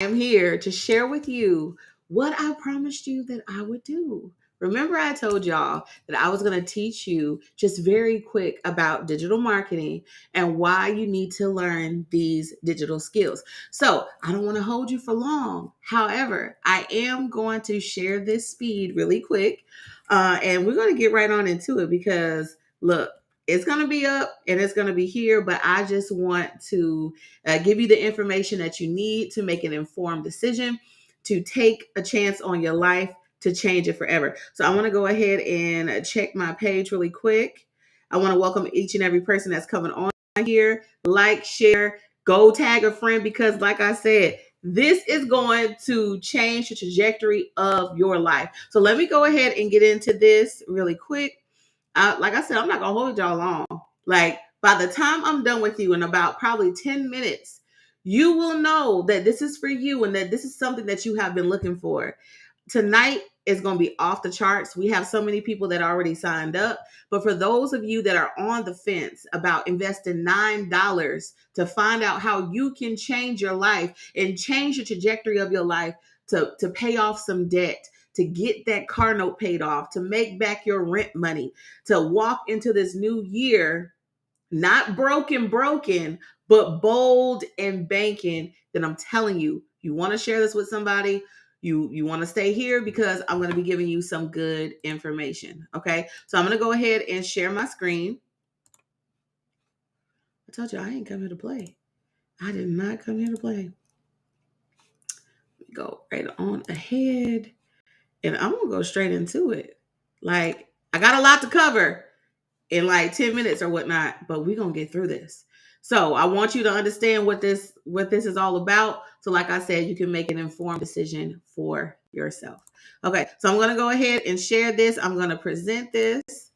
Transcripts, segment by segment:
am here to share with you what I promised you that I would do. Remember, I told y'all that I was going to teach you just very quick about digital marketing and why you need to learn these digital skills. So, I don't want to hold you for long. However, I am going to share this speed really quick, and we're going to get right on into it because, look, it's going to be up and it's going to be here, but I just want to give you the information that you need to make an informed decision, to take a chance on your life, to change it forever. So I want to go ahead and check my page really quick. I want to welcome each and every person that's coming on here. Like, share, go tag a friend, because like I said, this is going to change the trajectory of your life. So let me go ahead and get into this really quick. Like I said, I'm not going to hold y'all long. Like, by the time I'm done with you in about probably 10 minutes, you will know that this is for you and that this is something that you have been looking for. Tonight is going to be off the charts. We have so many people that already signed up. But for those of you that are on the fence about investing $9 to find out how you can change your life and change the trajectory of your life, to pay off some debt, to get that car note paid off, to make back your rent money, to walk into this new year not broken, but bold and banking, then I'm telling you, you want to share this with somebody. You want to stay here because I'm going to be giving you some good information. Okay. So I'm going to go ahead and share my screen. I told you I ain't come here to play. I did not come here to play. Let me go right on ahead and I'm going to go straight into it. Like, I got a lot to cover in like 10 minutes or whatnot, but we're going to get through this. So I want you to understand what this is all about. So like I said, you can make an informed decision for yourself. Okay, so I'm going to go ahead and share this. I'm going to present this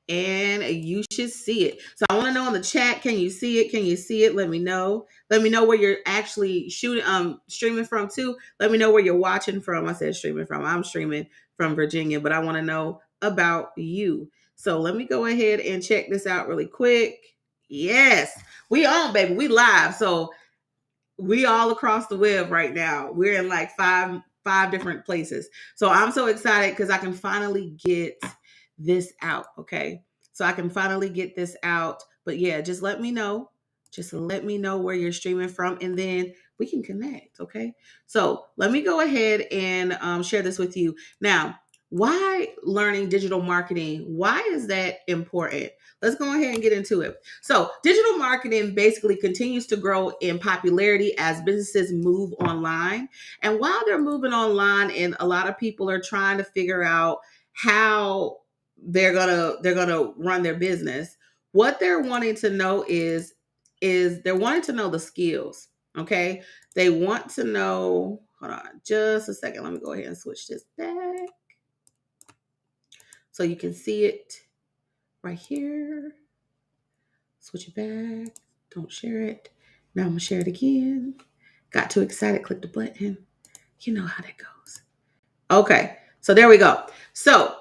and you should see it. So I want to know in the chat, can you see it? Can you see it? Let me know. Let me know where you're actually streaming from too. Let me know where you're watching from. I said streaming from. I'm streaming from Virginia, but I want to know about you. So let me go ahead and check this out really quick. Yes, we on, baby. We live. So we all across the web right now. We're in like five different places. So I'm so excited because I can finally get this out. Okay. So I can finally get this out. But yeah, just let me know. Just let me know where you're streaming from and then we can connect. Okay. So let me go ahead and share this with you. Now, why learning digital marketing? Why is that important? Let's go ahead and get into it. So digital marketing basically continues to grow in popularity as businesses move online. And while they're moving online and a lot of people are trying to figure out how they're gonna run their business, what they're wanting to know is they're wanting to know the skills. Okay. They want to know, hold on just a second. Let me go ahead and switch this back so you can see it right here. Switch it back. Don't share it. Now I'm going to share it again. Got too excited. Click the button. You know how that goes. Okay. So there we go. So,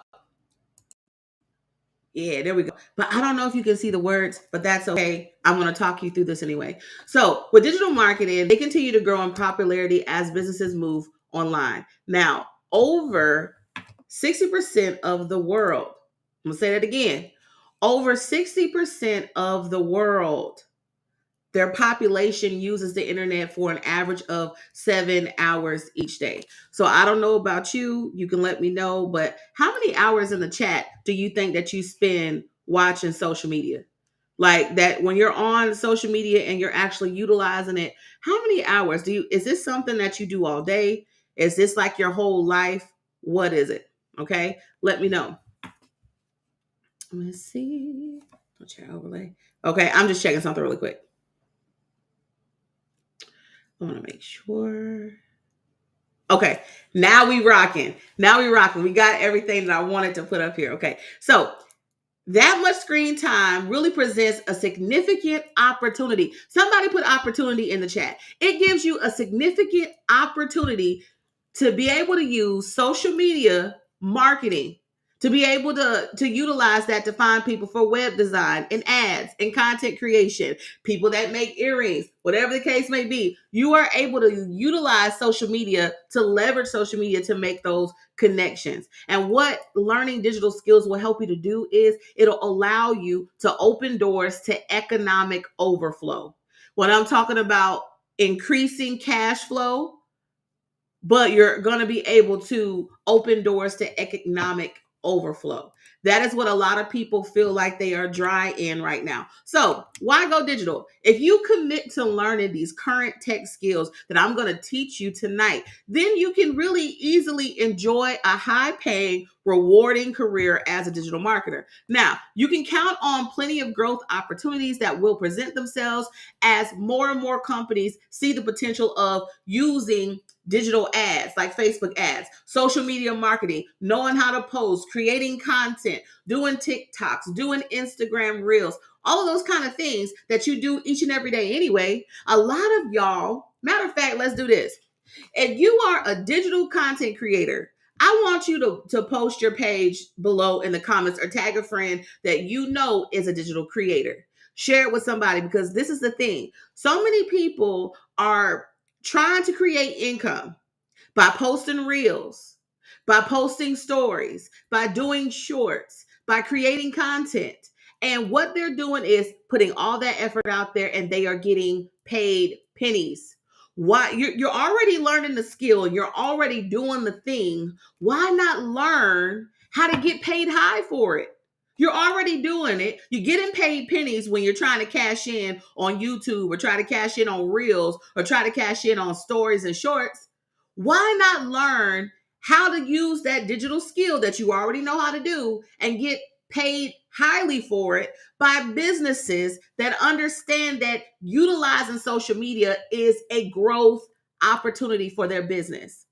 yeah, there we go. But I don't know if you can see the words, but that's okay. I'm going to talk you through this anyway. So with digital marketing, they continue to grow in popularity as businesses move online. Now, over 60% of the world, I'm going to say that again, over 60% of the world, their population uses the internet for an average of 7 hours each day. So I don't know about you. You can let me know. But how many hours in the chat do you think that you spend watching social media? Like that when you're on social media and you're actually utilizing it, how many hours is this something that you do all day? Is this like your whole life? What is it? Okay. Let me know. Let's see. Don't share overlay. Okay. I'm just checking something really quick. I want to make sure. Okay, now we rocking. We got everything that I wanted to put up here. Okay, so that much screen time really presents a significant opportunity. Somebody put opportunity in the chat. It gives you a significant opportunity to be able to use social media marketing to be able to utilize that to find people for web design and ads and content creation, people that make earrings, whatever the case may be. You are able to utilize social media, to leverage social media to make those connections. And what learning digital skills will help you to do is it'll allow you to open doors to economic overflow. When I'm talking about increasing cash flow, but you're going to be able to open doors to economic overflow. That is what a lot of people feel like they are dry in right now. So, why go digital? If you commit to learning these current tech skills that I'm going to teach you tonight, then you can really easily enjoy a high paying, rewarding career as a digital marketer. Now, you can count on plenty of growth opportunities that will present themselves as more and more companies see the potential of using digital ads like Facebook ads, social media marketing, knowing how to post, creating content, doing TikToks, doing Instagram reels, all of those kind of things that you do each and every day anyway. A lot of y'all, matter of fact, let's do this. If you are a digital content creator, I want you to post your page below in the comments or tag a friend that you know is a digital creator. Share it with somebody, because this is the thing. So many people are trying to create income by posting reels, by posting stories, by doing shorts, by creating content. And what they're doing is putting all that effort out there and they are getting paid pennies. Why? You're already learning the skill, you're already doing the thing. Why not learn how to get paid high for it? You're already doing it. You're getting paid pennies when you're trying to cash in on YouTube or try to cash in on reels or try to cash in on stories and shorts. Why not learn how to use that digital skill that you already know how to do and get paid highly for it by businesses that understand that utilizing social media is a growth opportunity for their business?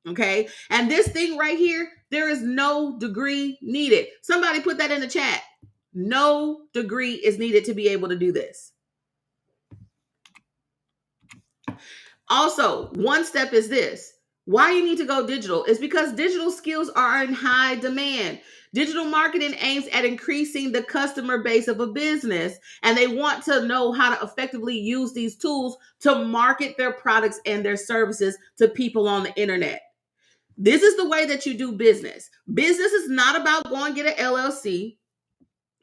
Okay. And this thing right here, there is no degree needed. Somebody put that in the chat. No degree is needed to be able to do this. Also, one step is this. Why you need to go digital is because digital skills are in high demand. Digital marketing aims at increasing the customer base of a business, and they want to know how to effectively use these tools to market their products and their services to people on the internet. This is the way that you do business. Business is not about going get an LLC.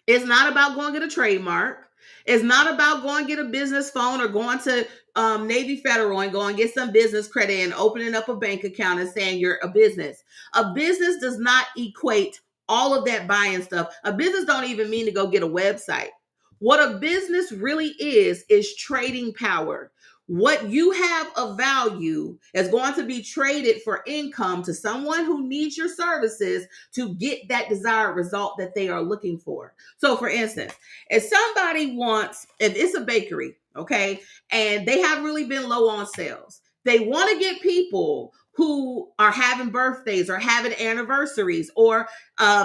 It's not about going get a trademark. It's not about going get a business phone or going to Navy Federal and going get some business credit and opening up a bank account and saying you're a business. A business does not equate all of that buying stuff. A business don't even mean to go get a website. What a business really is trading power. What you have of value is going to be traded for income to someone who needs your services to get that desired result that they are looking for. So, for instance, if it's a bakery, okay, and they have really been low on sales, they want to get people who are having birthdays or having anniversaries or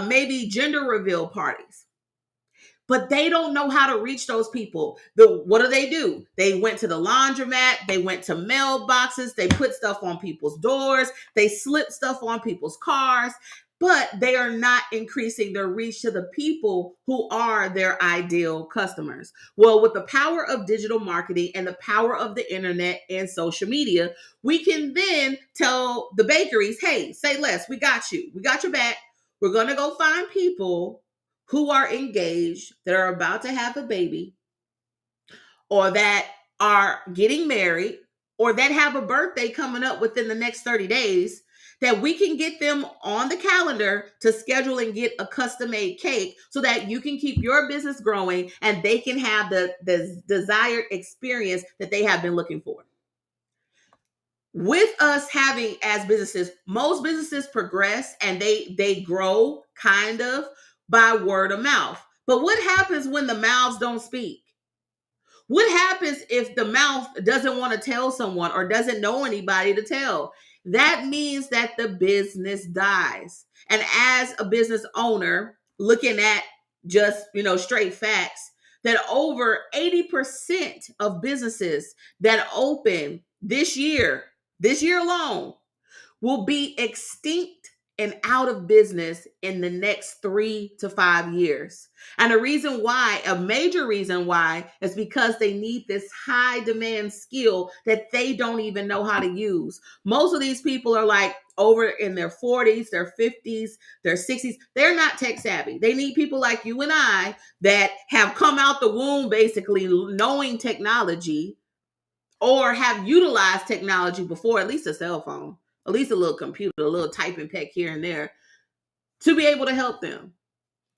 maybe gender reveal parties, but they don't know how to reach those people. What do? They went to the laundromat, they went to mailboxes, they put stuff on people's doors, they slip stuff on people's cars, but they are not increasing their reach to the people who are their ideal customers. Well, with the power of digital marketing and the power of the internet and social media, we can then tell the bakeries, hey, say less, we got you. We got your back. We're going to go find people who are engaged, that are about to have a baby, or that are getting married, or that have a birthday coming up within the next 30 days, that we can get them on the calendar to schedule and get a custom made cake so that you can keep your business growing and they can have the desired experience that they have been looking for. With us having, as businesses, most businesses progress and they grow kind of by word of mouth. But what happens when the mouths don't speak? What happens if the mouth doesn't want to tell someone or doesn't know anybody to tell? That means that the business dies. And as a business owner, looking at just, straight facts, that over 80% of businesses that open this year alone, will be extinct and out of business in the next 3 to 5 years. And the reason why, a major reason why, is because they need this high demand skill that they don't even know how to use. Most of these people are like over in their 40s, their 50s, their 60s. They're not tech savvy. They need people like you and I that have come out the womb basically knowing technology or have utilized technology before, at least a cell phone, at least a little computer, a little typing peck here and there, to be able to help them.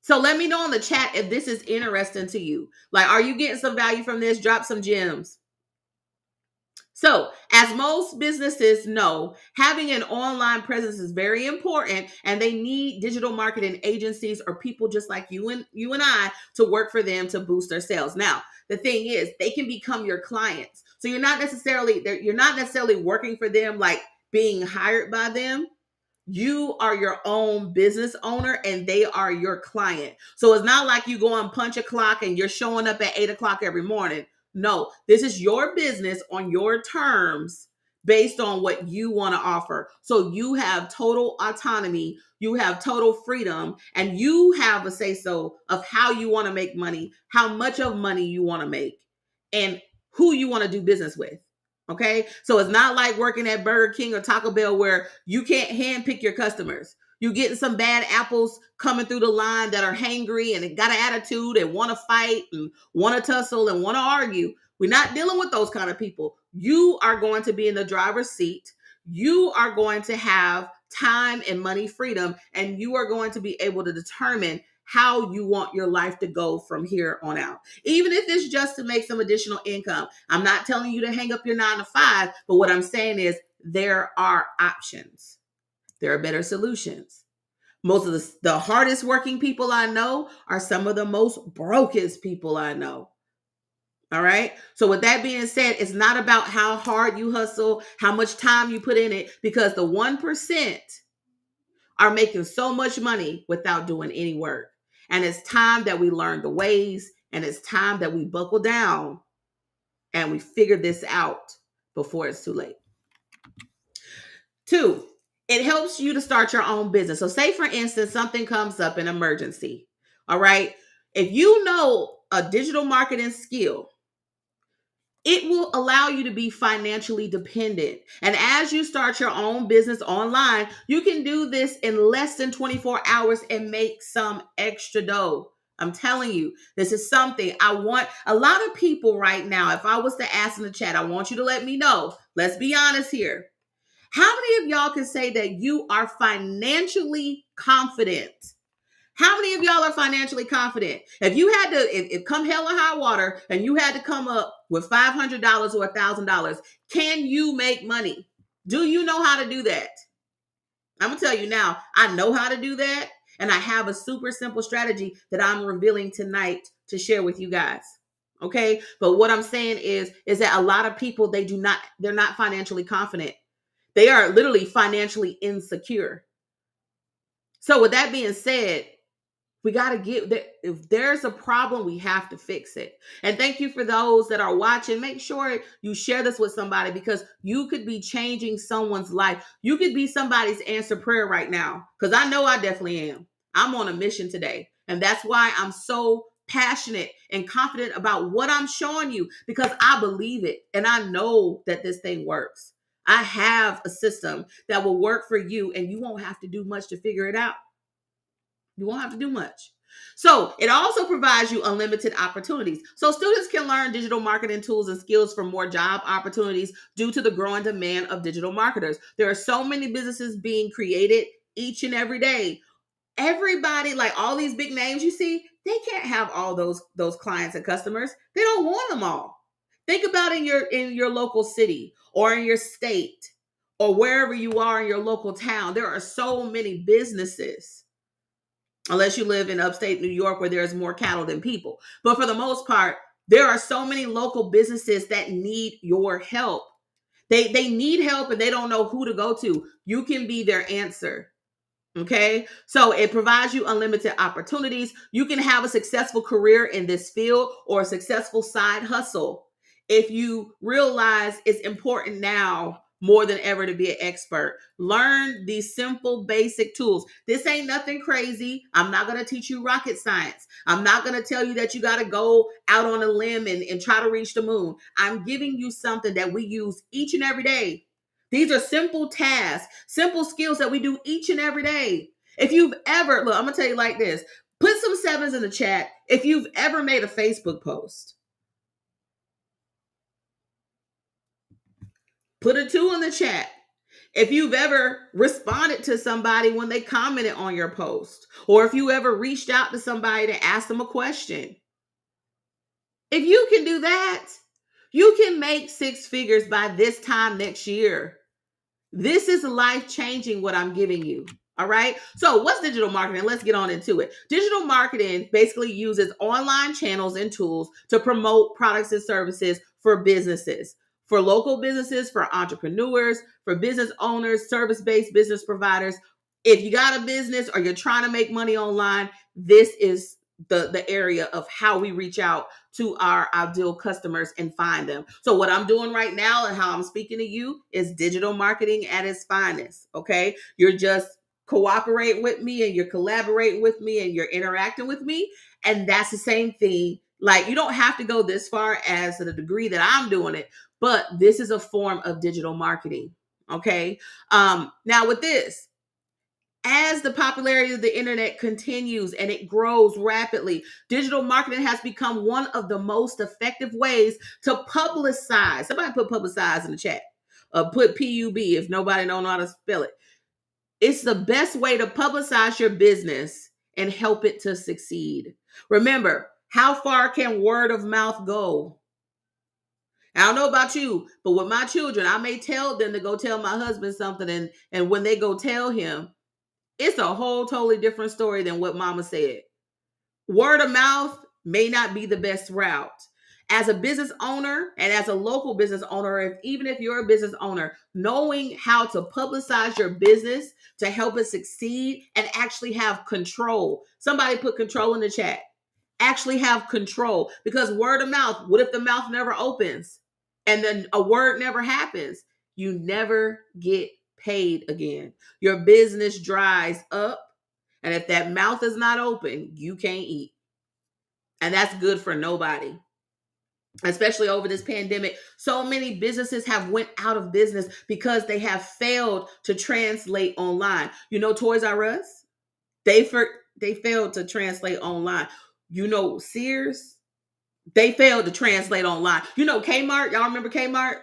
So let me know in the chat if this is interesting to you. Like, are you getting some value from this? Drop some gems. So, as most businesses know, having an online presence is very important, and they need digital marketing agencies or people just like you and I to work for them to boost their sales. Now, the thing is, they can become your clients. So you're not necessarily working for them, like being hired by them. You are your own business owner and they are your client. So it's not like you go and punch a clock and you're showing up at 8 o'clock every morning. No, this is your business on your terms based on what you want to offer. So you have total autonomy, you have total freedom, and you have a say so of how you want to make money, how much of money you want to make, and who you want to do business with. Okay. So it's not like working at Burger King or Taco Bell where you can't handpick your customers. You're getting some bad apples coming through the line that are hangry and got an attitude and want to fight and want to tussle and want to argue. We're not dealing with those kind of people. You are going to be in the driver's seat. You are going to have time and money freedom, and you are going to be able to determine how you want your life to go from here on out. Even if it's just to make some additional income. I'm not telling you to hang up your 9 to 5, but what I'm saying is there are options. There are better solutions. Most of the hardest working people I know are some of the most brokest people I know. All right. So with that being said, it's not about how hard you hustle, how much time you put in it, because the 1% are making so much money without doing any work. And it's time that we learn the ways, and it's time that we buckle down and we figure this out before it's too late. 2, it helps you to start your own business. So say, for instance, something comes up, an emergency. All right. If you know a digital marketing skill, it will allow you to be financially dependent. And as you start your own business online, you can do this in less than 24 hours and make some extra dough. I'm telling you, this is something I want a lot of people right now. If I was to ask in the chat, I want you to let me know. Let's be honest here. How many of y'all can say that you are financially confident? How many of y'all are financially confident? If you had to, if come hell or high water, and you had to come up with $500 or $1,000, can you make money? Do you know how to do that? I'm gonna tell you now, I know how to do that, and I have a super simple strategy that I'm revealing tonight to share with you guys. Okay, but what I'm saying is that a lot of people, they're not financially confident. They are literally financially insecure. So with that being said, we got to if there's a problem, we have to fix it. And thank you for those that are watching. Make sure you share this with somebody, because you could be changing someone's life. You could be somebody's answered prayer right now, because I know I definitely am. I'm on a mission today. And that's why I'm so passionate and confident about what I'm showing you, because I believe it. And I know that this thing works. I have a system that will work for you, and you won't have to do much to figure it out. You won't have to do much. So it also provides you unlimited opportunities. So students can learn digital marketing tools and skills for more job opportunities due to the growing demand of digital marketers. There are so many businesses being created each and every day. Everybody, like all these big names you see, they can't have all those clients and customers. They don't want them all. Think about in your local city or in your state or wherever you are in your local town. There are so many businesses. Unless you live in upstate New York where there's more cattle than people. But for the most part, there are so many local businesses that need your help. They need help and they don't know who to go to. You can be their answer. Okay. So it provides you unlimited opportunities. You can have a successful career in this field or a successful side hustle if you realize it's important now more than ever to be an expert. Learn these simple, basic tools. This ain't nothing crazy. I'm not going to teach you rocket science. I'm not going to tell you that you got to go out on a limb and try to reach the moon. I'm giving you something that we use each and every day. These are simple tasks, simple skills that we do each and every day. If you've ever, look, I'm going to tell you like this. Put some sevens in the chat if you've ever made a Facebook post. Put a 2 in the chat if you've ever responded to somebody when they commented on your post, or if you ever reached out to somebody to ask them a question. If you can do that, you can make 6 figures by this time next year. This is life changing what I'm giving you. All right. So what's digital marketing? Let's get on into it. Digital marketing basically uses online channels and tools to promote products and services for businesses, for local businesses, for entrepreneurs, for business owners, service-based business providers. If you got a business or you're trying to make money online, this is the area of how we reach out to our ideal customers and find them. So what I'm doing right now and how I'm speaking to you is digital marketing at its finest. Okay. You're just cooperating with me and you're collaborating with me and you're interacting with me. And that's the same thing. Like, you don't have to go this far as to the degree that I'm doing it, but this is a form of digital marketing. Okay. Now with this, as the popularity of the internet continues and it grows rapidly, digital marketing has become one of the most effective ways to publicize. Somebody put publicize in the chat. Put P-U-B if nobody don't know how to spell it. It's the best way to publicize your business and help it to succeed. Remember, how far can word of mouth go? I don't know about you, but with my children, I may tell them to go tell my husband something, and when they go tell him, it's a whole totally different story than what mama said. Word of mouth may not be the best route. As a business owner and as a local business owner, even if you're a business owner, knowing how to publicize your business to help it succeed and actually have control. Somebody put control in the chat. Actually have control, because word of mouth, what if the mouth never opens and then a word never happens? You never get paid again. Your business dries up. And if that mouth is not open, you can't eat. And that's good for nobody. Especially over this pandemic, so many businesses have went out of business because they have failed to translate online. You know, Toys R Us, they failed to translate online. You know, Sears, they failed to translate online. You know, Kmart, y'all remember Kmart?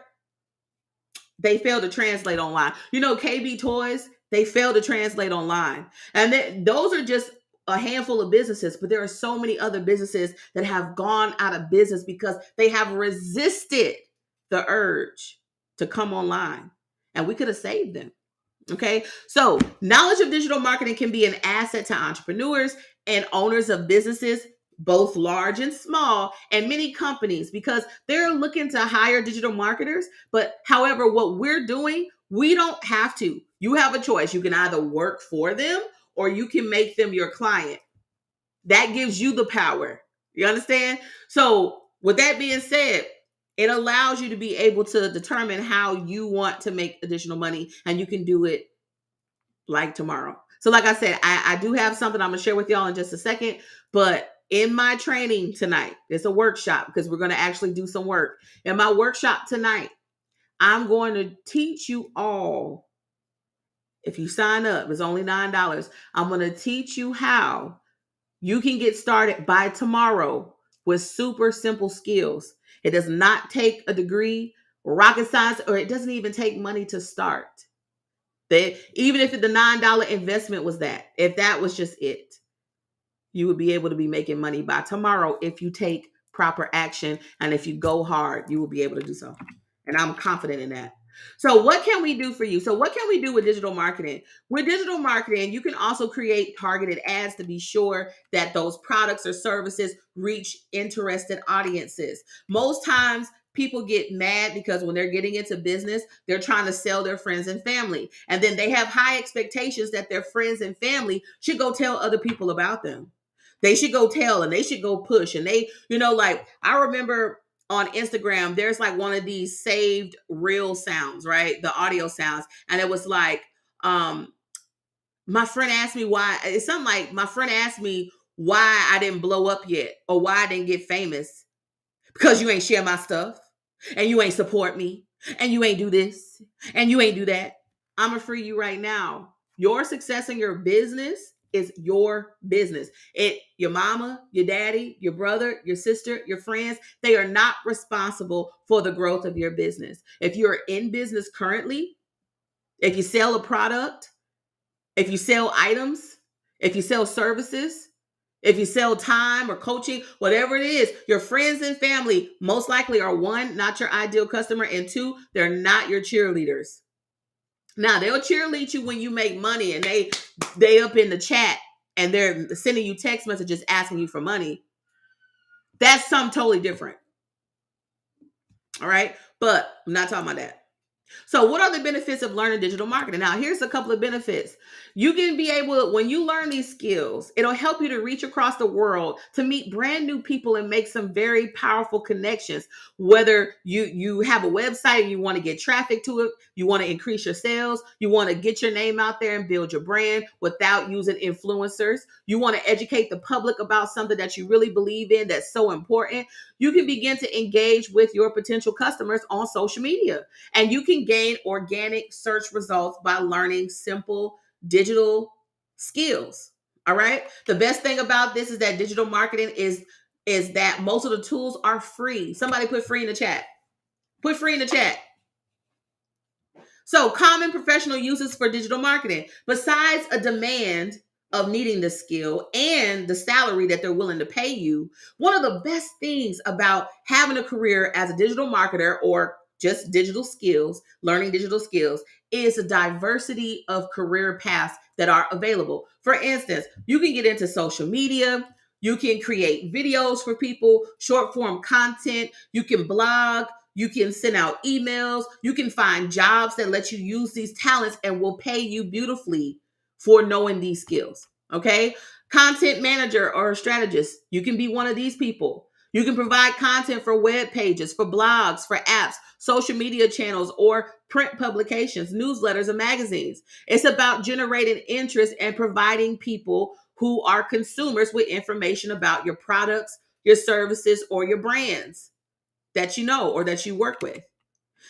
They failed to translate online. You know, KB Toys, they failed to translate online. And those are just a handful of businesses, but there are so many other businesses that have gone out of business because they have resisted the urge to come online. And we could have saved them. Okay, so knowledge of digital marketing can be an asset to entrepreneurs and owners of businesses, both large and small, and many companies, because they're looking to hire digital marketers. But however, what we're doing, we don't have to. You have a choice. You can either work for them or you can make them your client. That gives you the power. You understand? So with that being said, it allows you to be able to determine how you want to make additional money, and you can do it like tomorrow. So like I said, I do have something I'm going to share with y'all in just a second, but in my training tonight, it's a workshop because we're going to actually do some work. In my workshop tonight, I'm going to teach you all, if you sign up, it's only $9. I'm going to teach you how you can get started by tomorrow with super simple skills. It does not take a degree, rocket science, or it doesn't even take money to start. That even if the $9 investment was that, if that was just it, you would be able to be making money by tomorrow if you take proper action, and if you go hard, you will be able to do so. And I'm confident in that. So what can we do for you? So what can we do with digital marketing? With digital marketing, you can also create targeted ads to be sure that those products or services reach interested audiences. Most times people get mad because when they're getting into business, they're trying to sell their friends and family. And then they have high expectations that their friends and family should go tell other people about them. They should go tell and they should go push. And they, like, I remember on Instagram, there's like one of these saved reel sounds, right? The audio sounds. And it was like, my friend asked me why. It's something like, my friend asked me why I didn't blow up yet or why I didn't get famous. Because you ain't share my stuff and you ain't support me and you ain't do this and you ain't do that. I'm gonna free you right now. Your success in your business is your business. Your mama, your daddy, your brother, your sister, your friends, they are not responsible for the growth of your business. If you're in business currently, if you sell a product, if you sell items, if you sell services, if you sell time or coaching, whatever it is, your friends and family most likely are one, not your ideal customer, and two, they're not your cheerleaders. Now, they'll cheerlead you when you make money and they up in the chat and they're sending you text messages asking you for money. That's something totally different. All right? But I'm not talking about that. So what are the benefits of learning digital marketing? Now, here's a couple of benefits. You can be able, when you learn these skills, it'll help you to reach across the world to meet brand new people and make some very powerful connections. Whether you have a website and you want to get traffic to it, you want to increase your sales, you want to get your name out there and build your brand without using influencers, you want to educate the public about something that you really believe in that's so important, you can begin to engage with your potential customers on social media. And you can gain organic search results by learning simple digital skills. All right. The best thing about this is that digital marketing is that most of the tools are free. Somebody put free in the chat. Put free in the chat. So, common professional uses for digital marketing, besides a demand of needing the skill and the salary that they're willing to pay you, one of the best things about having a career as a digital marketer or just digital skills, learning digital skills, is a diversity of career paths that are available. For instance, you can get into social media, you can create videos for people, short form content, you can blog, you can send out emails. You can find jobs that let you use these talents and will pay you beautifully for knowing these skills. Okay. Content manager or strategist. You can be one of these people. You can provide content for web pages, for blogs, for apps, social media channels, or print publications, newsletters, and magazines. It's about generating interest and providing people who are consumers with information about your products, your services, or your brands that you know or that you work with.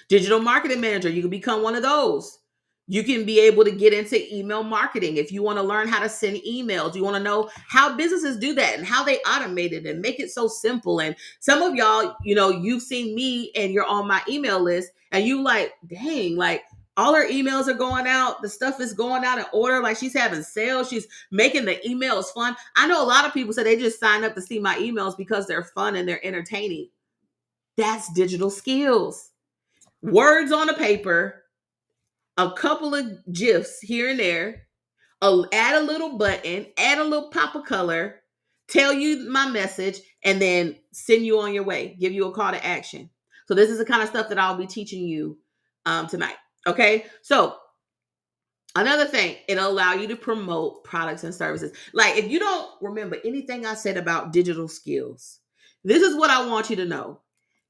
Digital marketing manager, you can become one of those. You can be able to get into email marketing if you want to learn how to send emails. You want to know how businesses do that and how they automate it and make it so simple. And some of y'all, you've seen me and you're on my email list and you like, dang, like all her emails are going out. The stuff is going out in order. Like she's having sales. She's making the emails fun. I know a lot of people say they just sign up to see my emails because they're fun and they're entertaining. That's digital skills. Words on a paper, a couple of GIFs here and there, add a little button, add a little pop of color, tell you my message, and then send you on your way, give you a call to action. So this is the kind of stuff that I'll be teaching you tonight. Okay, so another thing, it'll allow you to promote products and services. Like if you don't remember anything I said about digital skills, this is what I want you to know.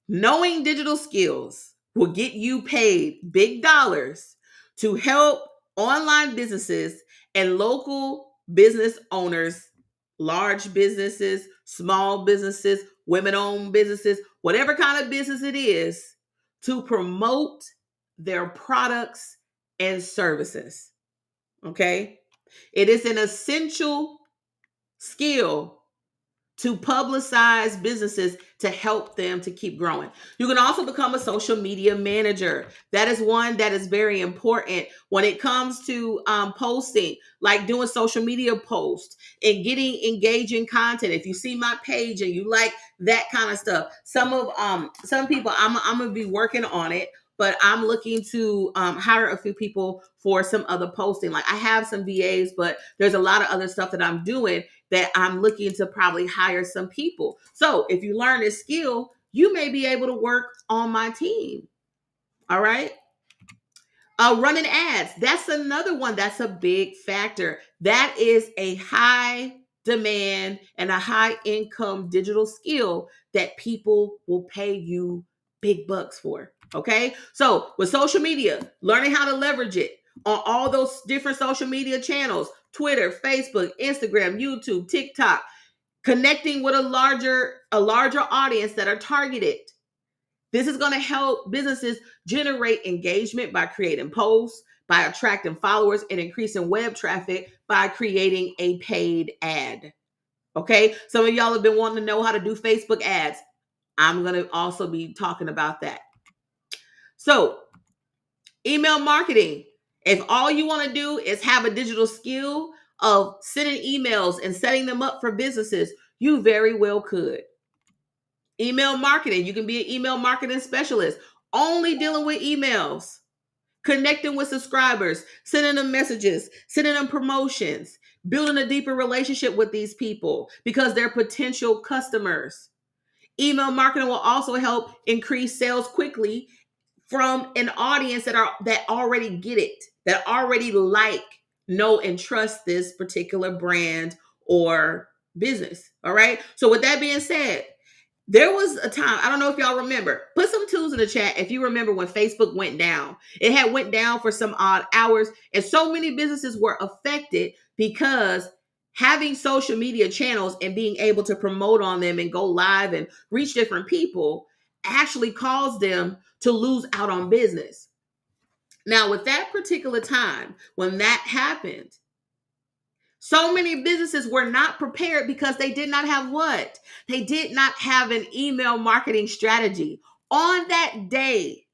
Knowing digital skills will get you paid big dollars to help online businesses and local business owners, large businesses, small businesses, women-owned businesses, whatever kind of business it is, to promote their products and services. Okay? It is an essential skill to publicize businesses to help them to keep growing. You can also become a social media manager. That is one that is very important when it comes to posting, like doing social media posts and getting engaging content. If you see my page and you like that kind of stuff, some people I'm gonna be working on it. But I'm looking to hire a few people for some other posting. Like I have some VAs, but there's a lot of other stuff that I'm doing that I'm looking to probably hire some people. So if you learn this skill, you may be able to work on my team. All right. Running ads. That's another one that's a big factor. That is a high demand and a high income digital skill that people will pay you big bucks for. Okay. So with social media, learning how to leverage it on all those different social media channels, Twitter, Facebook, Instagram, YouTube, TikTok, connecting with a larger audience that are targeted. This is going to help businesses generate engagement by creating posts, by attracting followers, and increasing web traffic by creating a paid ad. Okay. Some of y'all have been wanting to know how to do Facebook ads. I'm going to also be talking about that. So, email marketing. If all you want to do is have a digital skill of sending emails and setting them up for businesses, you very well could. Email marketing. You can be an email marketing specialist, only dealing with emails, connecting with subscribers, sending them messages, sending them promotions, building a deeper relationship with these people because they're potential customers. Email marketing will also help increase sales quickly from an audience that already get it, that already like, know, and trust this particular brand or business. All right. So with that being said, there was a time, I don't know if y'all remember, put some twos in the chat if you remember when Facebook went down. It had went down for some odd hours, and so many businesses were affected because having social media channels and being able to promote on them and go live and reach different people actually caused them to lose out on business. Now, with that particular time, when that happened, so many businesses were not prepared because they did not have what? They did not have an email marketing strategy. On that day,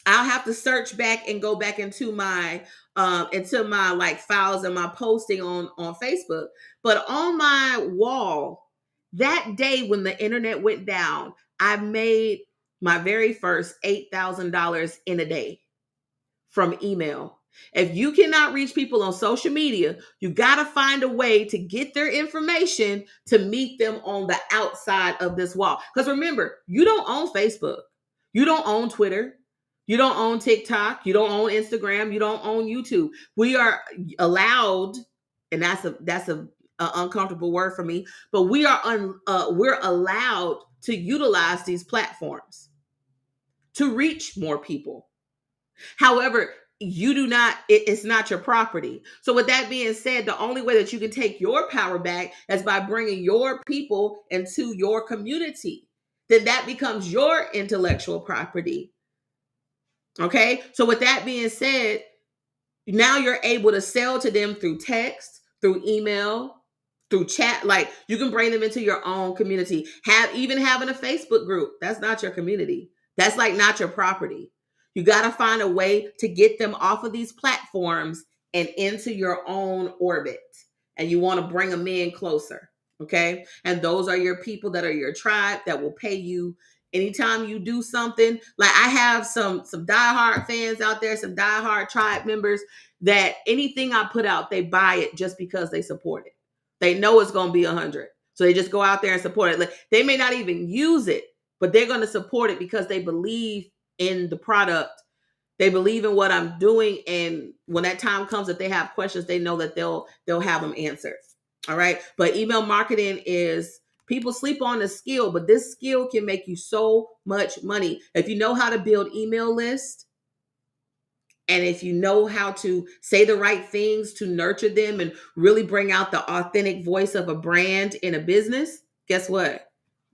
I'll have to search back and go back into my like files and my posting on Facebook. But on my wall, that day when the internet went down, I made my very first $8,000 in a day from email. If you cannot reach people on social media, you got to find a way to get their information to meet them on the outside of this wall. Because remember, you don't own Facebook. You don't own Twitter. You don't own TikTok. You don't own Instagram. You don't own YouTube. We are allowed, and that's a uncomfortable word for me, but we're allowed to utilize these platforms to reach more people. However, you do not, it's not your property. So with that being said, the only way that you can take your power back is by bringing your people into your community. Then that becomes your intellectual property. Okay. So with that being said, now you're able to sell to them through text, through email, through chat. Like you can bring them into your own community. Even having a Facebook group, that's not your community. That's like not your property. You got to find a way to get them off of these platforms and into your own orbit. And you want to bring them in closer. Okay. And those are your people that are your tribe that will pay you anytime you do something. Like I have some diehard fans out there, some diehard tribe members that anything I put out, they buy it just because they support it. They know it's going to be 100. So they just go out there and support it. Like they may not even use it, but they're going to support it because they believe in the product. They believe in what I'm doing. And when that time comes, if they have questions, they know that they'll have them answered. All right. But email marketing is, people sleep on the skill, but this skill can make you so much money. If you know how to build email lists, and if you know how to say the right things to nurture them and really bring out the authentic voice of a brand in a business, guess what?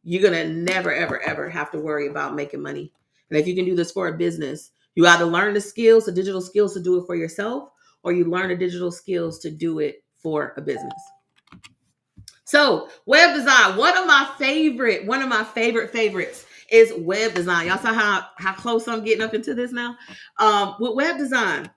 You're going to never, ever, ever have to worry about making money. And if you can do this for a business, you either learn the skills, the digital skills to do it for yourself, or you learn the digital skills to do it for a business. So web design, one of my favorites is web design. Y'all saw how close I'm getting up into this now. With web design,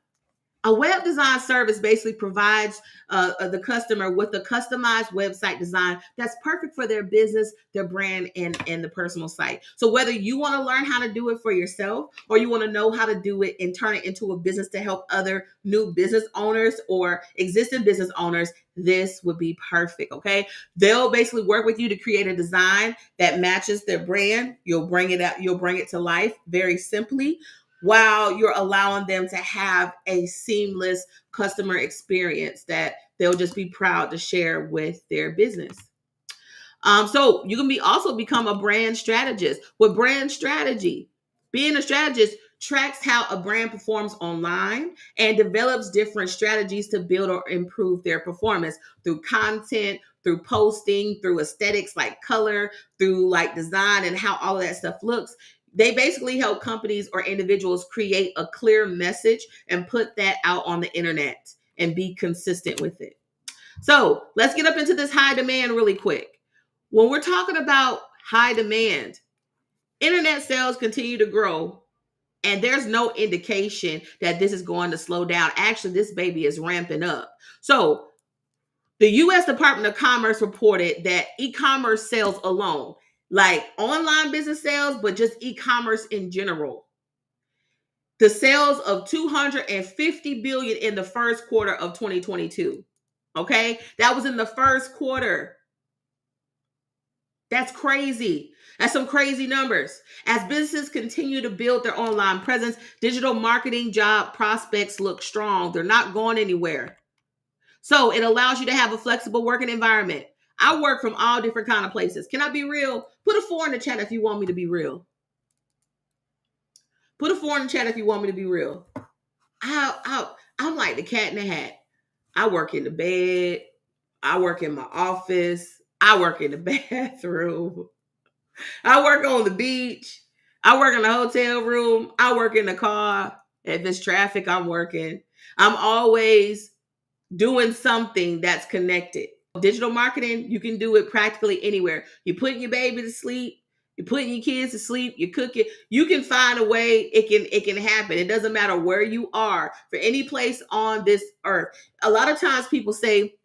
a web design service basically provides the customer with a customized website design that's perfect for their business, their brand, and the personal site. So whether you want to learn how to do it for yourself or you want to know how to do it and turn it into a business to help other new business owners or existing business owners, this would be perfect. Okay. They'll basically work with you to create a design that matches their brand. You'll bring it to life very simply, while you're allowing them to have a seamless customer experience that they'll just be proud to share with their business. So you can also become a brand strategist. With brand strategy, being a strategist tracks how a brand performs online and develops different strategies to build or improve their performance through content, through posting, through aesthetics like color, through like design and how all of that stuff looks. They basically help companies or individuals create a clear message and put that out on the internet and be consistent with it. So let's get up into this high demand really quick. When we're talking about high demand, internet sales continue to grow, and there's no indication that this is going to slow down. Actually, this baby is ramping up. So the U.S. Department of Commerce reported that e-commerce sales alone, like online business sales, but just e-commerce in general, the sales of 250 billion in the first quarter of 2022. Okay, that was in the first quarter. That's crazy. That's some crazy numbers. As businesses continue to build their online presence, digital marketing job prospects look strong. They're not going anywhere. So it allows you to have a flexible working environment. I work from all different kind of places. Can I be real? Put a 4 in the chat if you want me to be real. Put a 4 in the chat if you want me to be real. I'm like the cat in the hat. I work in the bed. I work in my office. I work in the bathroom. I work on the beach. I work in the hotel room. I work in the car. If it's traffic, I'm working. I'm always doing something that's connected. Digital marketing, you can do it practically anywhere. You're putting your baby to sleep. You're putting your kids to sleep. You're cooking. You can find a way. It can happen. It doesn't matter where you are, for any place on this earth. A lot of times people say,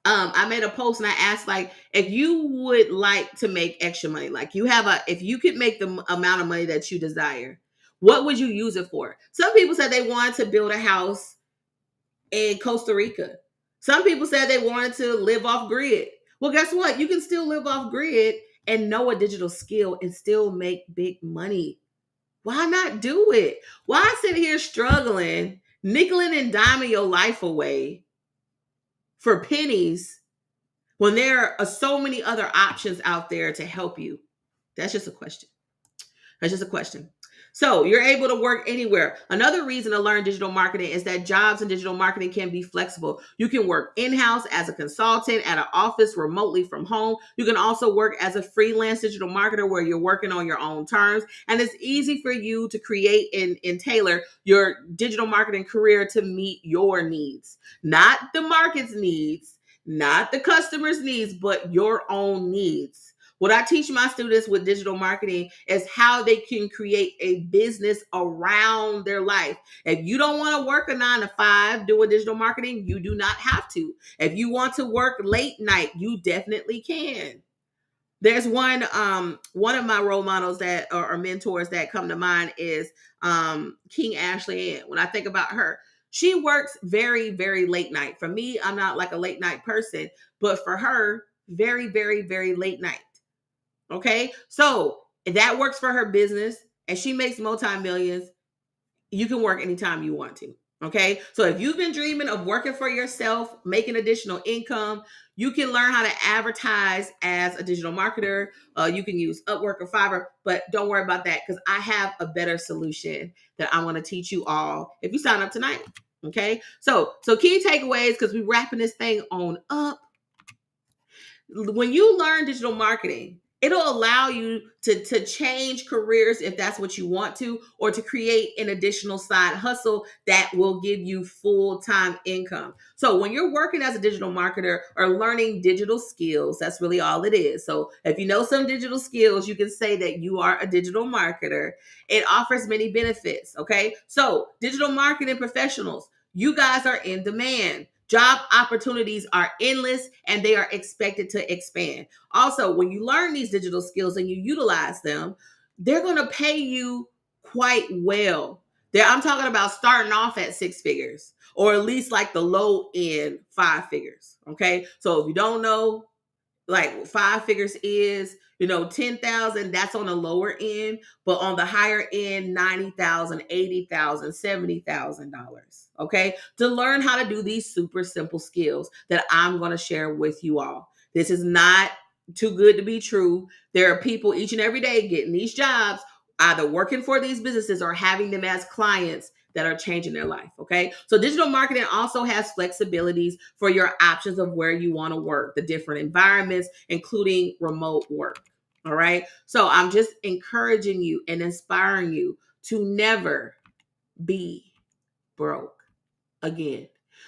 I made a post and I asked, like, if you would like to make extra money, like if you could make the amount of money that you desire, what would you use it for? Some people said they wanted to build a house in Costa Rica. Some people said they wanted to live off grid. Well, guess what? You can still live off grid and know a digital skill and still make big money. Why not do it? Why sit here struggling, nickeling and diming your life away for pennies when there are so many other options out there to help you? That's just a question. That's just a question. So you're able to work anywhere. Another reason to learn digital marketing is that jobs in digital marketing can be flexible. You can work in-house as a consultant at an office, remotely from home. You can also work as a freelance digital marketer where you're working on your own terms. And it's easy for you to create and tailor your digital marketing career to meet your needs. Not the market's needs, not the customer's needs, but your own needs. What I teach my students with digital marketing is how they can create a business around their life. If you don't want to work a 9 to 5 doing digital marketing, you do not have to. If you want to work late night, you definitely can. There's one of my role models that or mentors that come to mind is King Ashley Ann. When I think about her, she works very, very late night. For me, I'm not like a late night person, but for her, very, very, very late night. Okay, so if that works for her business and she makes multi-millions, you can work anytime you want to. Okay, so if you've been dreaming of working for yourself, making additional income, you can learn how to advertise as a digital marketer. You can use Upwork or Fiverr, but don't worry about that because I have a better solution that I want to teach you all if you sign up tonight. Okay, so key takeaways, because we're wrapping this thing on up. When you learn digital marketing, it'll allow you to change careers if that's what you want to, or to create an additional side hustle that will give you full-time income. So when you're working as a digital marketer or learning digital skills, that's really all it is. So if you know some digital skills, you can say that you are a digital marketer. It offers many benefits, okay? So digital marketing professionals, you guys are in demand. Job opportunities are endless and they are expected to expand. Also, when you learn these digital skills and you utilize them, they're going to pay you quite well. I'm talking about starting off at 6 figures, or at least like the low end 5 figures. Okay. So if you don't know, like 5 figures is, 10,000, that's on the lower end, but on the higher end, $90,000, $80,000, $70,000. okay, to learn how to do these super simple skills that I'm going to share with you all. This is not too good to be true. There are people each and every day getting these jobs, either working for these businesses or having them as clients that are changing their life. Okay. So digital marketing also has flexibilities for your options of where you want to work, the different environments, including remote work. All right. So I'm just encouraging you and inspiring you to never be broke again.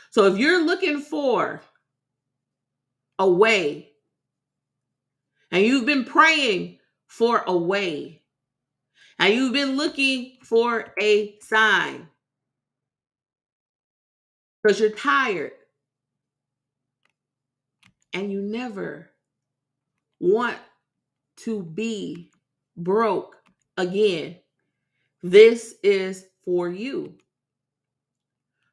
So if you're looking for a way and you've been praying for a way and you've been looking for a sign because you're tired and you never want to be broke again, this is for you.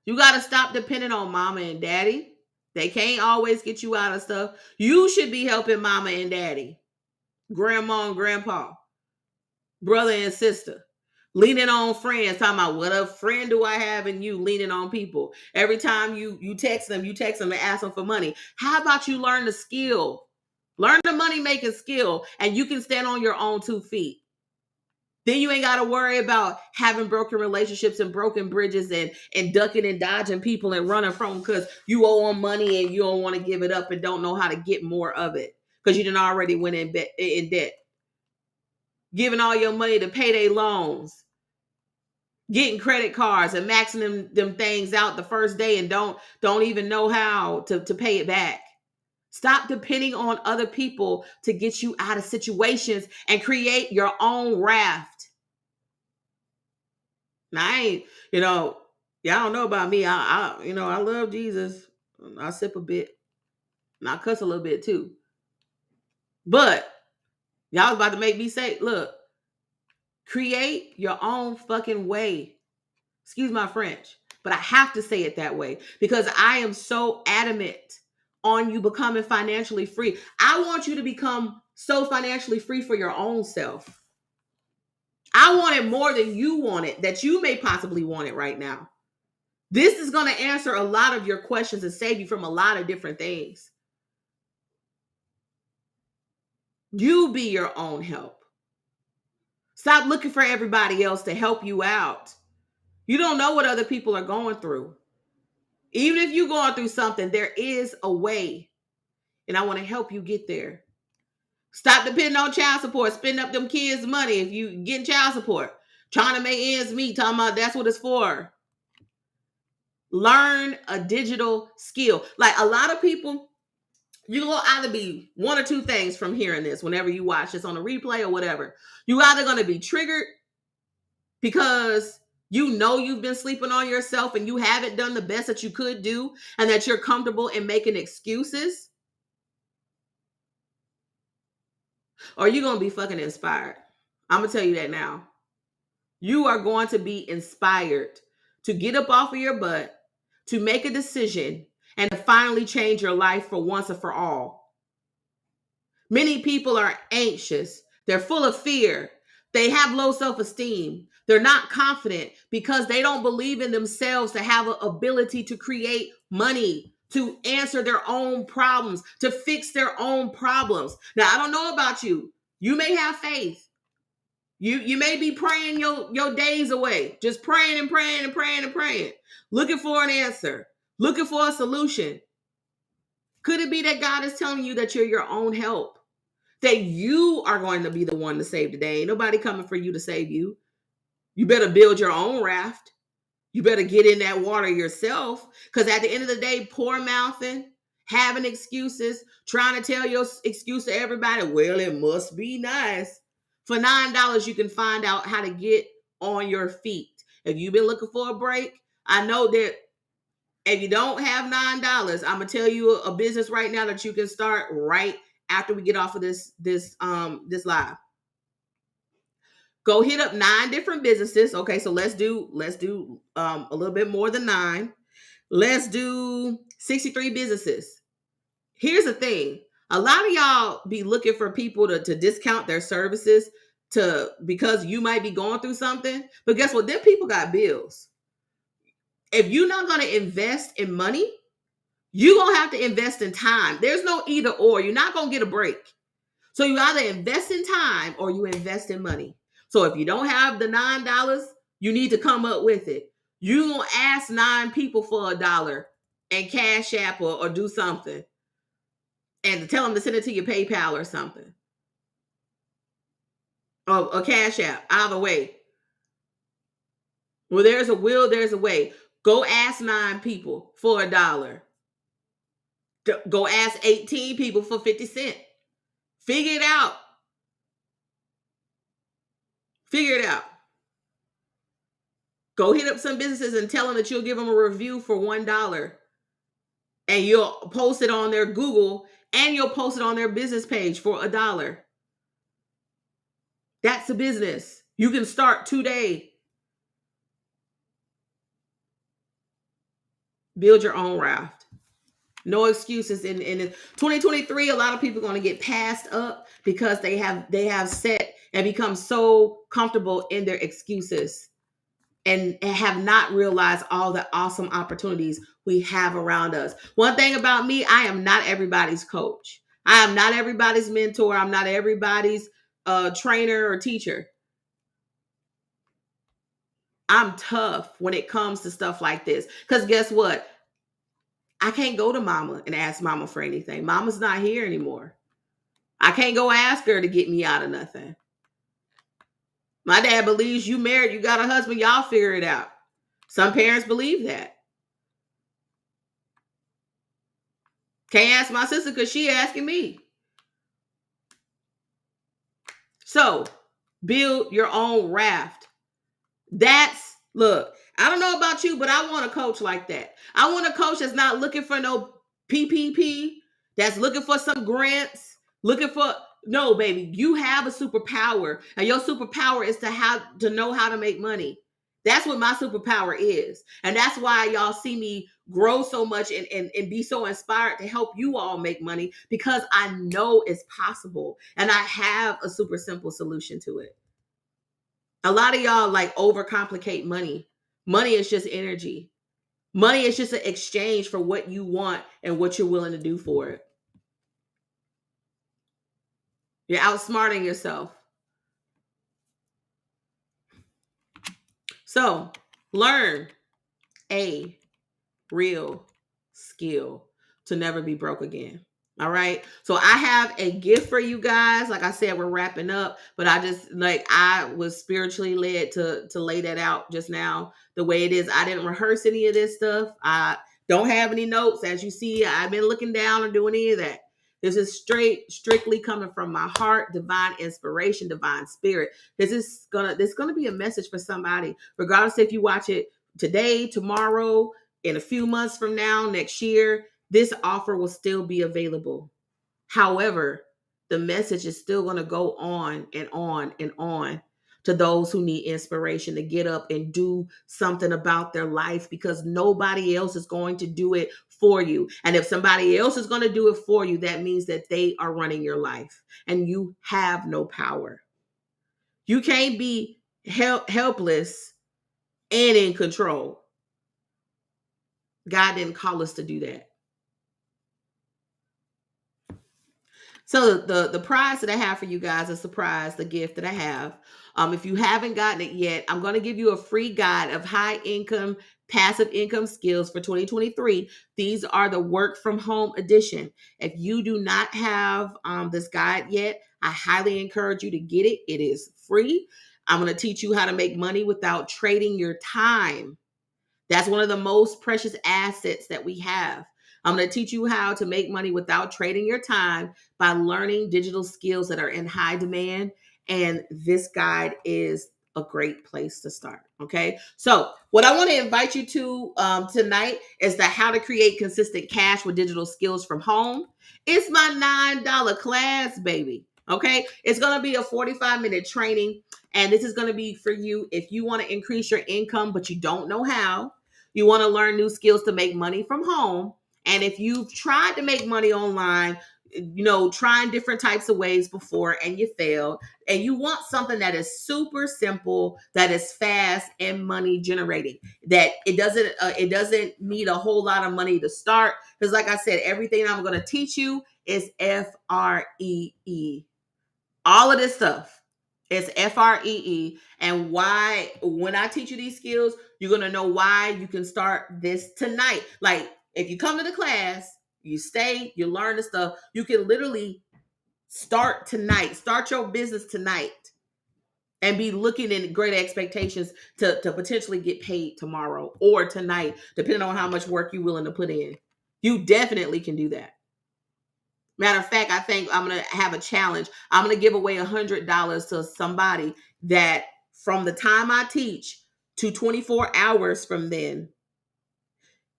You got to stop depending on mama and daddy. They can't always get you out of stuff. You should be helping mama and daddy, grandma and grandpa, brother and sister. Leaning on friends, talking about what a friend do I have in you, leaning on people. Every time you text them and ask them for money. How about you learn the skill? Learn the money making skill and you can stand on your own 2 feet. Then you ain't got to worry about having broken relationships and broken bridges and ducking and dodging people and running from them because you owe them money and you don't want to give it up and don't know how to get more of it because you done already went in debt. Giving all your money to pay their loans, getting credit cards and maxing them things out the first day and don't even know how to pay it back. Stop depending on other people to get you out of situations and create your own raft. Now, I ain't, y'all don't know about me. I love Jesus. I sip a bit and I cuss a little bit too. But y'all was about to make me say, look, create your own fucking way. Excuse my French, but I have to say it that way because I am so adamant on you becoming financially free. I want you to become so financially free for your own self. I want it more than you want it, that you may possibly want it right now. This is going to answer a lot of your questions and save you from a lot of different things. You be your own help. Stop looking for everybody else to help you out. You don't know what other people are going through. Even if you're going through something, there is a way. And I want to help you get there. Stop depending on child support. Spend up them kids' money if you getting child support. Trying to make ends meet. Talking about that's what it's for. Learn a digital skill. Like a lot of people, you will either be one or two things from hearing this whenever you watch this on a replay or whatever. You either going to be triggered because you know you've been sleeping on yourself and you haven't done the best that you could do and that you're comfortable in making excuses. Or you're going to be fucking inspired. I'm going to tell you that now. You are going to be inspired to get up off of your butt, to make a decision, and to finally change your life for once and for all. Many people are anxious. They're full of fear. They have low self-esteem. They're not confident because they don't believe in themselves to have an ability to create money, to answer their own problems, to fix their own problems. Now, I don't know about you. You may have faith. You may be praying your days away, just praying and praying and praying and praying, looking for an answer, looking for a solution. Could it be that God is telling you that you're your own help? That you are going to be the one to save the day? Ain't nobody coming for you to save you. You better build your own raft. You better get in that water yourself. Because at the end of the day, poor mouthing, having excuses, trying to tell your excuse to everybody, well, it must be nice. For $9, you can find out how to get on your feet. If you've been looking for a break, I know that if you don't have $9, I'm gonna tell you a business right now that you can start right after we get off of this live. Go hit up 9 different businesses. Okay, so let's do a little bit more than 9. Let's do 63 businesses. Here's the thing. A lot of y'all be looking for people to discount their services because you might be going through something. But guess what? Them people got bills. If you're not going to invest in money, you're going to have to invest in time. There's no either or. You're not going to get a break. So you either invest in time or you invest in money. So if you don't have the $9, you need to come up with it. You're going to ask 9 people for $1 and Cash App or do something and tell them to send it to your PayPal or something. Or Cash App, either way. Well, there's a will, there's a way. Go ask 9 people for $1. Go ask 18 people for 50 cents. Figure it out. Figure it out. Go hit up some businesses and tell them that you'll give them a review for $1. And you'll post it on their Google and you'll post it on their business page for $1. That's a business. You can start today. Build your own raft. No excuses. In 2023, a lot of people are going to get passed up because they have set and become so comfortable in their excuses and have not realized all the awesome opportunities we have around us. One thing about me, I am not everybody's coach. I am not everybody's mentor. I'm not everybody's trainer or teacher. I'm tough when it comes to stuff like this. Because guess what? I can't go to mama and ask mama for anything. Mama's not here anymore. I can't go ask her to get me out of nothing. My dad believes you married, you got a husband, y'all figure it out. Some parents believe that. Can't ask my sister because she asking me. So build your own raft. Look, I don't know about you, but I want a coach like that. I want a coach that's not looking for no PPP, that's looking for some grants, no, baby, you have a superpower, and your superpower is to know how to make money. That's what my superpower is. And that's why y'all see me grow so much and be so inspired to help you all make money, because I know it's possible and I have a super simple solution to it. A lot of y'all like overcomplicate money. Money is just energy. Money is just an exchange for what you want and what you're willing to do for it. You're outsmarting yourself. So learn a real skill to never be broke again. All right. So I have a gift for you guys. Like I said, we're wrapping up, but I was spiritually led to lay that out just now the way it is. I didn't rehearse any of this stuff. I don't have any notes. As you see, I've been looking down or doing any of that. This is strictly coming from my heart, divine inspiration, divine spirit. This is gonna be a message for somebody, regardless if you watch it today, tomorrow, in a few months from now, next year. This offer will still be available. However, the message is still going to go on and on and on to those who need inspiration to get up and do something about their life, because nobody else is going to do it for you. And if somebody else is going to do it for you, that means that they are running your life and you have no power. You can't be helpless and in control. God didn't call us to do that. So the prize that I have for you guys, the gift that I have. If you haven't gotten it yet, I'm going to give you a free guide of high income, passive income skills for 2023. These are the work from home edition. If you do not have this guide yet, I highly encourage you to get it. It is free. I'm going to teach you how to make money without trading your time. That's one of the most precious assets that we have. I'm going to teach you how to make money without trading your time by learning digital skills that are in high demand. And this guide is a great place to start. Okay. So what I want to invite you to tonight is the how to create consistent cash with digital skills from home. It's my $9 class, baby. Okay. It's going to be a 45-minute training. And this is going to be for you if you want to increase your income, but you don't know how. You want to learn new skills to make money from home. And if you've tried to make money online, trying different types of ways before and you failed, and you want something that is super simple, that is fast and money generating, that it doesn't need a whole lot of money to start, because like I said, everything I'm going to teach you is FREE. All of this stuff is FREE. And why, when I teach you these skills, you're going to know why you can start this tonight. Like, if you come to the class, you stay, you learn the stuff, you can literally start tonight, start your business tonight, and be looking in great expectations to potentially get paid tomorrow or tonight, depending on how much work you're willing to put in. You definitely can do that. Matter of fact, I think I'm going to have a challenge. I'm going to give away $100 to somebody that from the time I teach to 24 hours from then,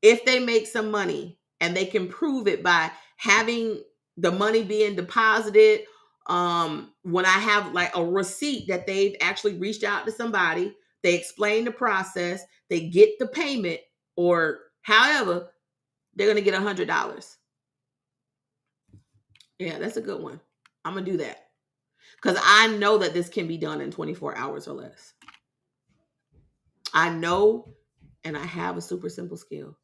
if they make some money and they can prove it by having the money being deposited, when I have like a receipt that they've actually reached out to somebody, they explain the process, they get the payment, or however, they're going to get $100. Yeah, that's a good one. I'm going to do that because I know that this can be done in 24 hours or less. I know, and I have a super simple skill.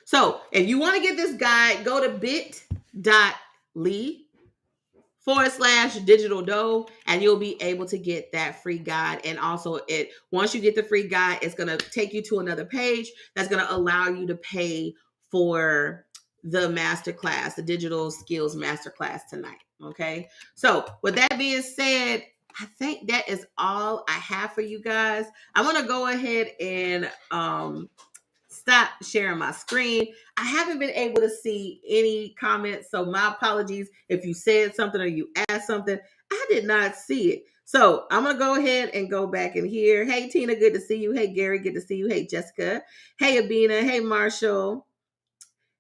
So if you want to get this guide, go to bit.ly/digital dough, and you'll be able to get that free guide. And also, once you get the free guide, it's going to take you to another page that's going to allow you to pay for the masterclass, the digital skills masterclass tonight. Okay. So with that being said, I think that is all I have for you guys. I'm going to go ahead and stop sharing my screen. I haven't been able to see any comments, so my apologies if you said something or you asked something. I did not see it. So I'm going to go ahead and go back in here. Hey, Tina, good to see you. Hey, Gary, good to see you. Hey, Jessica. Hey, Abina. Hey, Marshall.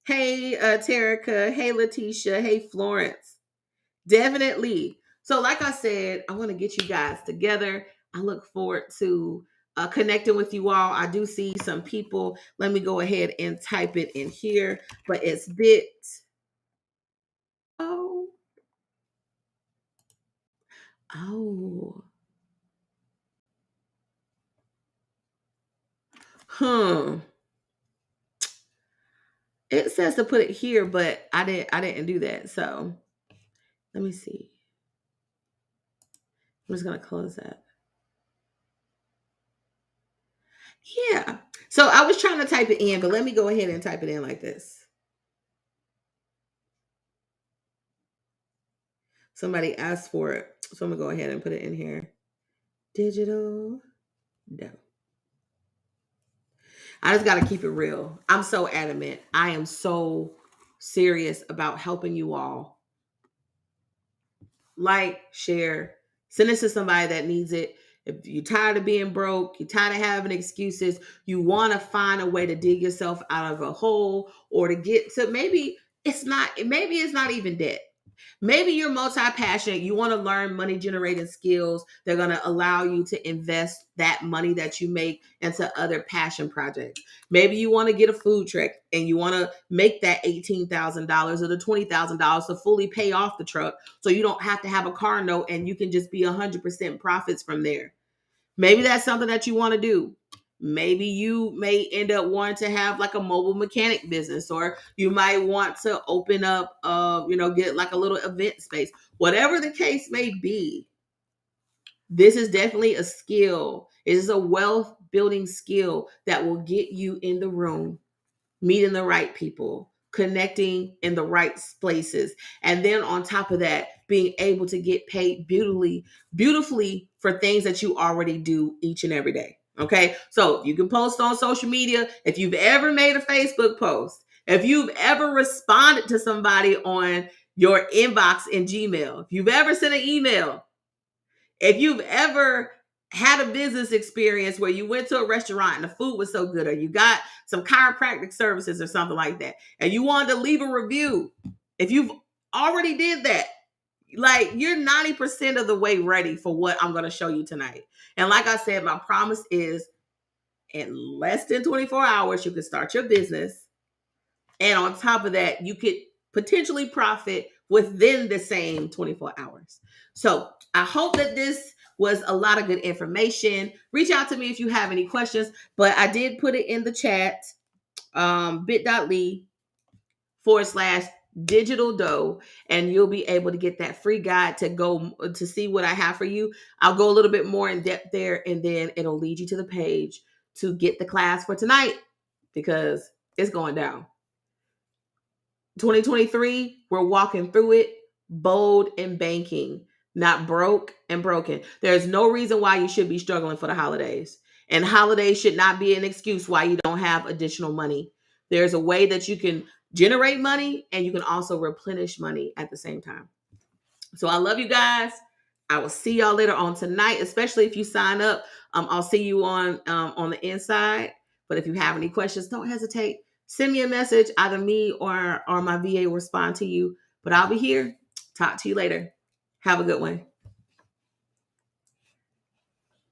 Hey, Terica. Hey, Letitia. Hey, Florence. Definitely. So like I said, I want to get you guys together. I look forward to connecting with you all. I do see some people. Let me go ahead and type it in here, but it's bit. Oh. Oh. It says to put it here, but I didn't do that. So let me see. I'm just going to close that. Yeah. So I was trying to type it in, but let me go ahead and type it in like this. Somebody asked for it. So I'm going to go ahead and put it in here. Digital dough. I just got to keep it real. I'm so adamant. I am so serious about helping you all. Like, share, send this to somebody that needs it. If you're tired of being broke, you're tired of having excuses, you want to find a way to dig yourself out of a hole, or to get to maybe it's not even debt. Maybe you're multi-passionate. You want to learn money generating skills. They're going to allow you to invest that money that you make into other passion projects. Maybe you want to get a food truck and you want to make that $18,000 or the $20,000 to fully pay off the truck, so you don't have to have a car note and you can just be 100% profits from there. Maybe that's something that you want to do. Maybe you may end up wanting to have like a mobile mechanic business, or you might want to open up, get like a little event space. Whatever the case may be, this is definitely a skill. It is a wealth building skill that will get you in the room, meeting the right people, connecting in the right places. And then on top of that, being able to get paid beautifully for things that you already do each and every day. Okay. So you can post on social media. If you've ever made a Facebook post, if you've ever responded to somebody on your inbox in Gmail, if you've ever sent an email, if you've ever had a business experience where you went to a restaurant and the food was so good, or you got some chiropractic services or something like that, and you wanted to leave a review, if you've already did that, like, you're 90% of the way ready for what I'm going to show you tonight. And like I said, my promise is in less than 24 hours, you can start your business. And on top of that, you could potentially profit within the same 24 hours. So I hope that this was a lot of good information. Reach out to me if you have any questions, but I did put it in the chat, bit.ly/digital dough, and you'll be able to get that free guide to go to see what I have for you. I'll go a little bit more in depth there, and then it'll lead you to the page to get the class for tonight, because it's going down. 2023, we're walking through it bold and banking, not broke and broken. There's no reason why you should be struggling for the holidays. And holidays should not be an excuse why you don't have additional money. There's a way that you can generate money, and you can also replenish money at the same time. So I love you guys. I will see y'all later on tonight, especially if you sign up. I'll see you on the inside. But if you have any questions, don't hesitate. Send me a message. Either me or my VA will respond to you. But I'll be here. Talk to you later. Have a good one.